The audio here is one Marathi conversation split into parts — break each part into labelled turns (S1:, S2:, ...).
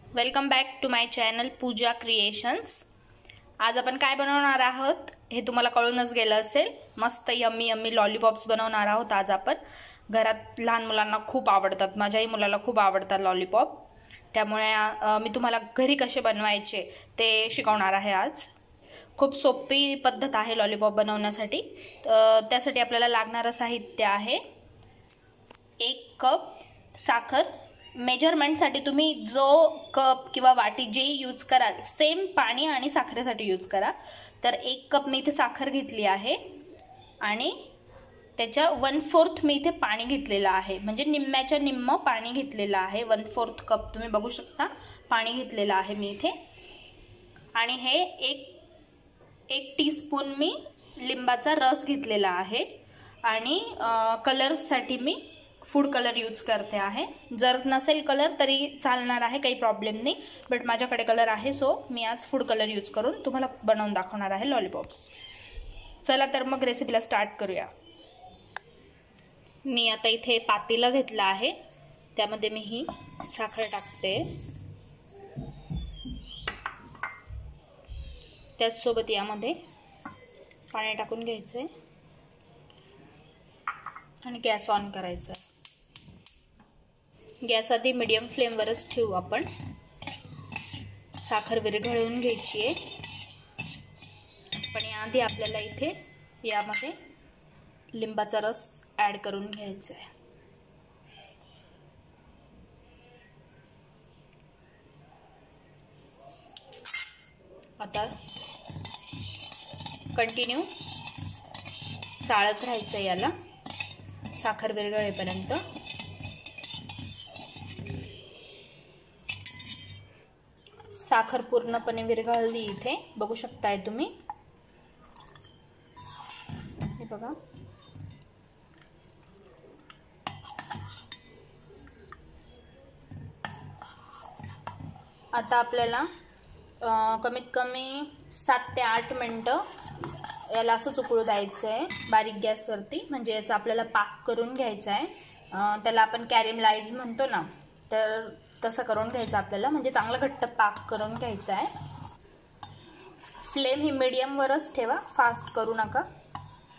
S1: Welcome back to my channel Pooja creations. आज आपण काय बनवणार आहोत हे तुम्हाला कळूनच गेलं असेल। मस्त यम्मी यम्मी लॉलीपॉप्स बनवणार आहोत आज आपण। घरात लहान मुलांना खूप आवडतात, माझ्याही मुलाला खूप आवडतात लॉलीपॉप, त्यामुळे मी तुम्हाला घरी कसे बनवायचे ते शिकवणार आहे आज। खूप सोपी पद्धत आहे लॉलीपॉप बनवण्यासाठी। त्यासाठी आपल्याला लागणारे साहित्य आहे 1 कप साखर। मेजरमेंटसाठी तुम्ही जो कप किंवा वाटी जे यूज कराल सेम पाणी आणि साखरेसाठी यूज करा। तर 1 कप मी इथे साखर घेतली आहे आणि त्याच्या 1/4 मी इथे पाणी घेतलेलं आहे, म्हणजे निम्म्याच्या निम्म पाणी घेतलेलं आहे। 1/4 कप तुम्ही बघू शकता पाणी घेतलेलं आहे मी इथे। आणि हे एक टीस्पून मी लिंबाचा रस घेतलेला आहे आणि कलर्ससाठी मी फूड कलर यूज करते आहे। जर नसेल कलर तरी चालणार आहे, काही प्रॉब्लेम नाही, बट माझ्याकडे कलर आहे सो मी आज फूड कलर यूज करून तुम्हाला बनवून दाखवणार आहे लॉलीपॉप्स। चला तर मग रेसिपीला स्टार्ट करूया। मी आता इथे पातेलं घेतलं आहे, त्यामध्ये मी ही साखर टाकते, त्याचसोबत यामध्ये पाणी टाकून घ्यायचंय आणि गॅस ऑन करायचा। गॅस आधी मीडियम फ्लेमवरच ठेवू आपण। साखर विरघळवून घ्यायची आहे, पण याआधी आपल्याला इथे यामध्ये लिंबाचा रस ॲड करून घ्यायचा आहे। आता कंटिन्यू चाळत राहायचं याला साखर विरघळेपर्यंत। साखर पूर्णपणे विरघळली इथे बघू शकताय तुम्ही, हे बघा। आता आपल्याला कमीत कमी 7 ते 8 मिनिटं याला असं उकळू द्यायचं आहे बारीक गॅसवरती, म्हणजे याचा आपल्याला पाक करून घ्यायचा आहे। त्याला आपण कॅरेमलाइज म्हणतो ना, तर तसं करून घ्यायचं आपल्याला, म्हणजे चांगला घट्ट पाक करून घ्यायचा आहे। फ्लेम ही मीडियमवरच ठेवा, फास्ट करू नका।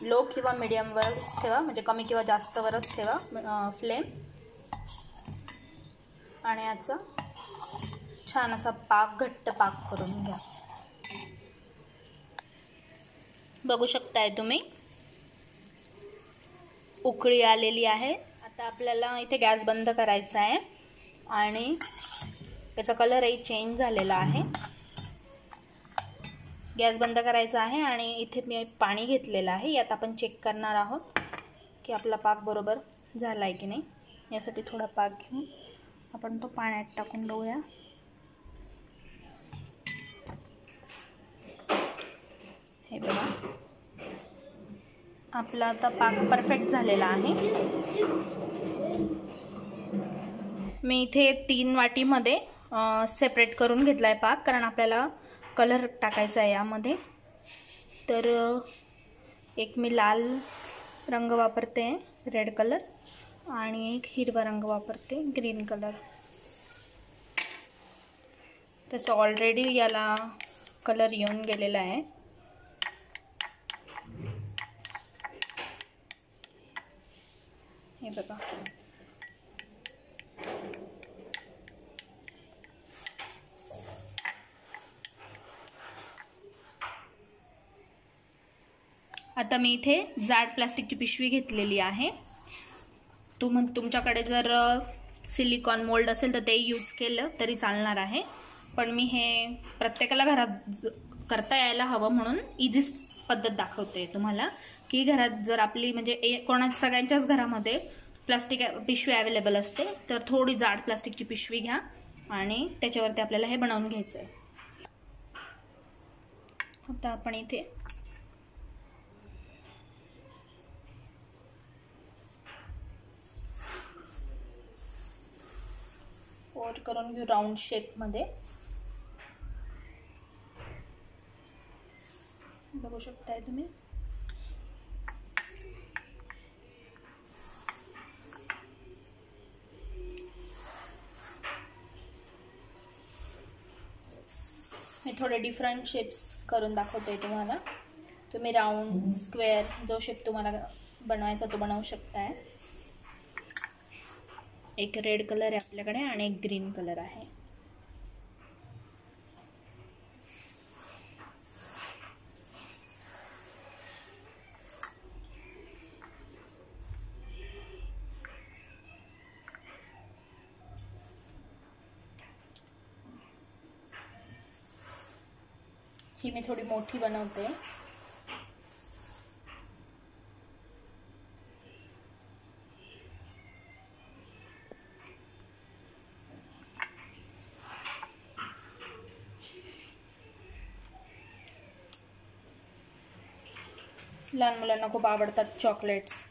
S1: लो किंवा मीडियमवरच ठेवा, म्हणजे कमी किंवा जास्तवरच ठेवा फ्लेम। आणि याचा छान असा पाक, घट्ट पाक करून घ्या। बघू शकताय तुम्ही उकळी आलेली आहे। आता आपल्याला इथे गॅस बंद करायचा आहे आणि त्याचा कलरही चेंज झालेला आहे। गॅस बंद करायचा आहे आणि इथे मी पाणी घेतलेलं आहे, यात आपण चेक करणार आहोत की आपला पाक बरोबर झाला आहे की नाही। यासाठी थोडा पाक घेऊन आपण तो पाण्यात टाकून बघूया। हे बघा, आपला आता पाक परफेक्ट झालेला आहे। मी इथे 3 वाटीमध्ये सेपरेट करून घेतलाय पाक, कारण आपल्याला कलर टाकायचा आहे यामध्ये। तर एक मी लाल रंग वापरते, रेड कलर, आणि एक हिरवा रंग वापरते, ग्रीन कलर। तसं ऑलरेडी याला कलर येऊन गेलेला आहे। हे बघा, आता मी इथे जाड प्लास्टिकची पिशवी घेतलेली आहे। तुमच्याकडे जर सिलिकॉन मोल्ड असेल तर ते यूज केलं तरी चालणार आहे, पण मी हे प्रत्येकाला घरात करता यायला हवं म्हणून इझी पद्धत दाखवते तुम्हाला, की घरात जर आपली म्हणजे सगळ्यांच्याच घरामध्ये प्लास्टिक पिशवी अवेलेबल असते, तर थोडी जाड प्लास्टिकची पिशवी घ्या आणि त्याच्यावरती आपल्याला हे बनवून घ्यायचं आहे। आता आपण इथे फोल्ड करून घेऊ राऊंड शेप मध्ये, बघू शकताय तुम्ही। थोडे डिफरंट शेप्स करून दाखवते तुम्हाला. तुम्ही राऊंड, स्क्वेअर, जो शेप तुम्हाला बनवायचा तो बनवू शकताय. एक रेड कलर आहे आपल्याकडे आणि एक ग्रीन कलर आहे. ही मी थोडी मोठी बनवते. लहान मुलांना खूप आवडतात चॉकलेट्स,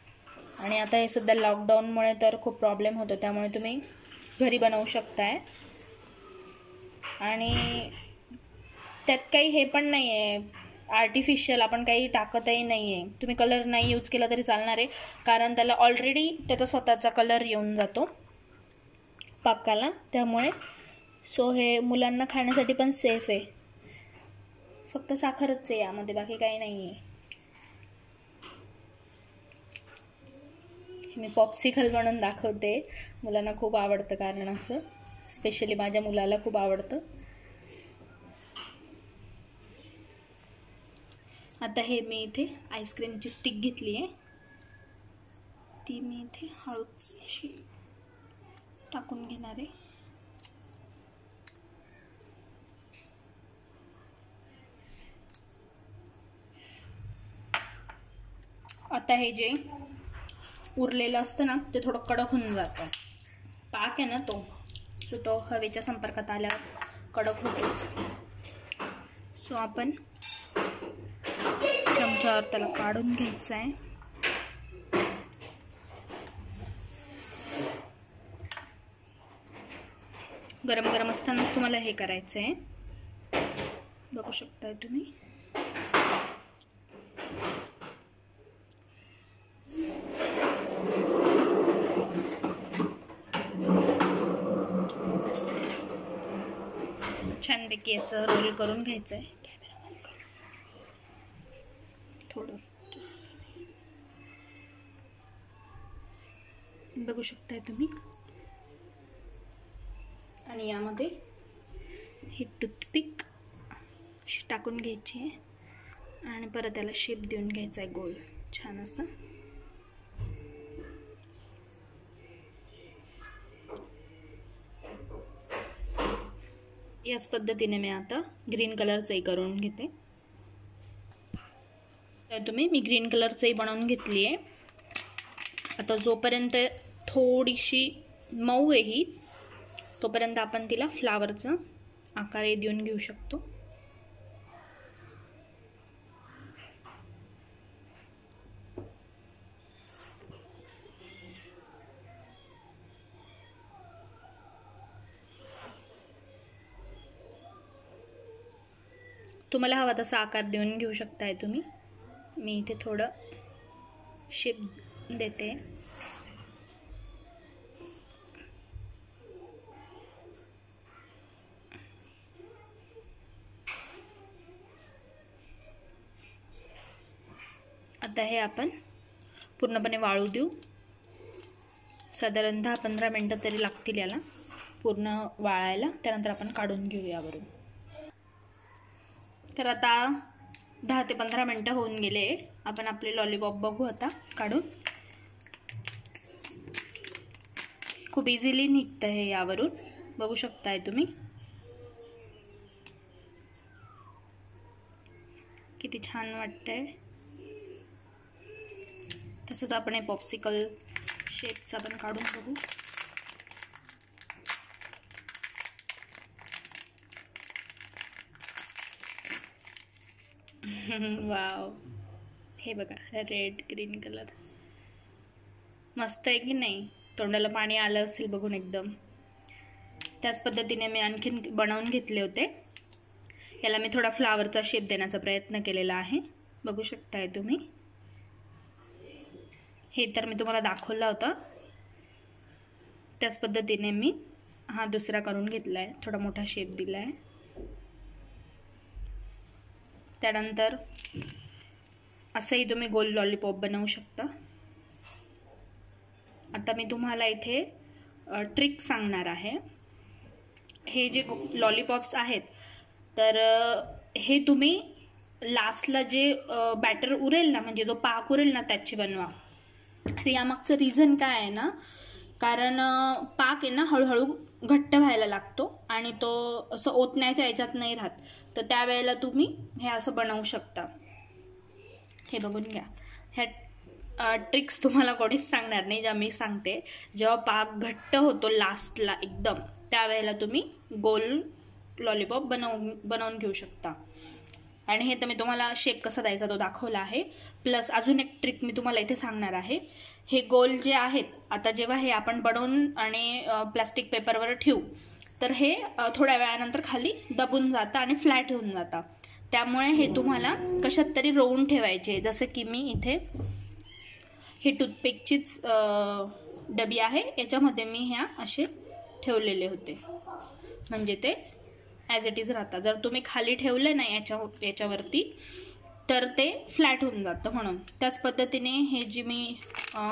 S1: आणि आता हे सध्या लॉकडाऊनमुळे तर खूप प्रॉब्लेम होतो, त्यामुळे तुम्ही घरी बनवू शकताय. आणि त्यात काही हे पण नाही आहे आर्टिफिशियल, आपण काही टाकतही नाही आहे. तुम्ही कलर नाही यूज केला तरी चालणार आहे, कारण त्याला ऑलरेडी त्याचा स्वतःचा कलर येऊन जातो पाकाला, त्यामुळे सो हे मुलांना खाण्यासाठी पण सेफ आहे. फक्त साखरच आहे यामध्ये, बाकी काही नाही आहे. मी पॉप्सिकल बनवून दाखवते. मुलांना खूप आवडतं, कारण असं स्पेशली माझ्या मुलाला खूप आवडतं. आता हे मी इथे आईस्क्रीमची स्टिक घेतली आहे, ती मी इथे हळूच अशी टाकून घेणार आहे. आता हे जे उरलेलं असतं ना, ते थोडं कडक होऊन जातं. पाक आहे ना तो हवेच्या संपर्कात आल्यावर कडक होतोच. सो आपण चमच्यावर त्याला काढून घ्यायचं आहे. गरम गरम असतानाच तुम्हाला हे करायचं आहे. बघू शकताय तुम्ही. छानपैकी याचं रोल करून घ्यायचं आहे. थोडं बघू शकताय तुम्ही. आणि यामध्ये ही टूथपिक टाकून घ्यायची आहे आणि परत त्याला शेप देऊन घ्यायचा आहे गोल छान असं. याच पद्धतीने मी आता ग्रीन कलरचंही करून घेते. तर मी ग्रीन कलरचंही बनवून घेतली आहे. आता जोपर्यंत थोडीशी मऊ आहे ही, तोपर्यंत आपण तिला फ्लावरचा आकार देऊन घेऊ शकतो. तुम्हाला हवा तसा आकार देऊन घेऊ शकताय तुम्ही. मी इथे थोडं शेप देते. आता हे आपण पूर्णपणे वाळू देऊ. साधारण 10-15 मिनिटं तरी लागतील याला पूर्ण वाळायला. त्यानंतर आपण काढून घेऊ यावरून. तर आता 10 ते 15 मिनिटं होऊन गेले. आपण आपले लॉलीपॉप बघू आता काढून. खूप इझिली निघतं हे यावरून, बघू शकताय तुम्ही. किती छान वाटतंय. तसंच आपण हे पॉप्सिकल शेपचं आपण काढून बघू. वाव, हे बघा रेड ग्रीन कलर मस्त आहे की नाही. तोंडाला पाणी आलं असेल बघून एकदम. त्याच पद्धतीने मी आणखीन बनवून घेतले होते. याला मी थोडा फ्लावरचा शेप देण्याचा प्रयत्न केलेला आहे, बघू शकताय तुम्ही. हे तर मी तुम्हाला दाखवलं होतं. त्याच पद्धतीने मी हा दुसरा करून घेतला आहे, थोडा मोठा शेप दिला आहे. त्यानंतर असंही तुम्ही गोल लॉलीपॉप बनवू शकता. आता मी तुम्हाला इथे ट्रिक सांगणार आहे. हे जे लॉलीपॉप्स आहेत तर हे तुम्ही लास्टला जे बॅटर उरेल ना, म्हणजे जो पाक उरेल ना, त्याची बनवा. तर यामागचं रिझन काय आहे ना, कारण पाक आहे ना हळूहळू घट्ट व्हायला लागतो आणि तो असं ओतण्याच्या याच्यात नाही राहत. तर त्यावेळेला तुम्ही हे असं बनवू शकता. हे बघून घ्या. ह्या ट्रिक्स तुम्हाला कोणीच सांगणार नाही, ज्या मी सांगते. जेव्हा पाक घट्ट होतो लास्टला एकदम, त्यावेळेला तुम्ही गोल लॉलीपॉप बनवून घेऊ शकता. आणि हे तर मी तुम्हाला शेप कसा द्यायचा तो दाखवला आहे. प्लस अजून एक ट्रिक मी तुम्हाला इथे सांगणार आहे. हे गोल जे आहेत, आता जेव्हा हे आपण बनवून आणि प्लास्टिक पेपरवर ठेवू तर हे थोड्या वेळानंतर खाली दबून जातं आणि फ्लॅट होऊन जातं. त्यामुळे हे तुम्हाला कशात तरी रोवून ठेवायचे. जसं की मी इथे ही टूथपिकचीच डबी आहे, याच्यामध्ये मी ह्या असे ठेवलेले होते, म्हणजे ते ॲज इट इज राहतात. जर तुम्ही खाली ठेवले ना याच्यावरती तर ते फ्लॅट होऊन जातं. म्हणून त्याच पद्धतीने हे जी मी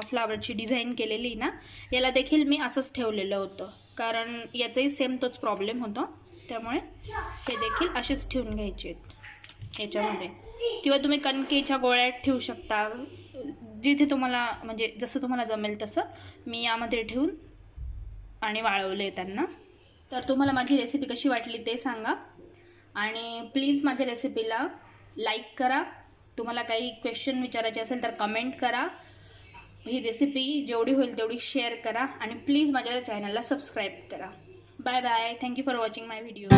S1: फ्लावरची डिझाईन केलेली ना, याला देखील मी असंच ठेवलेलं होतं, कारण याचाही सेम तोच प्रॉब्लेम होता. त्यामुळे हे देखील असेच ठेवून घ्यायचे आहेत याच्यामध्ये. किंवा तुम्ही कणकेच्या गोळ्यात ठेवू शकता, जिथे तुम्हाला म्हणजे जसं तुम्हाला जमेल तसं. मी यामध्ये ठेवून आणि वाळवले त्यांना. तर तुम्हाला माझी रेसिपी कशी वाटली ते सांगा आणि प्लीज माझ्या रेसिपीला लाईक करा. तुम्हाला काही क्वेश्चन विचारायचे असेल तर कमेंट करा. ही रेसिपी जेवढी होईल तेवढी शेअर करा आणि प्लीज माझ्या चॅनलला सबस्क्राईब करा. Bye bye. Thank you for watching my video.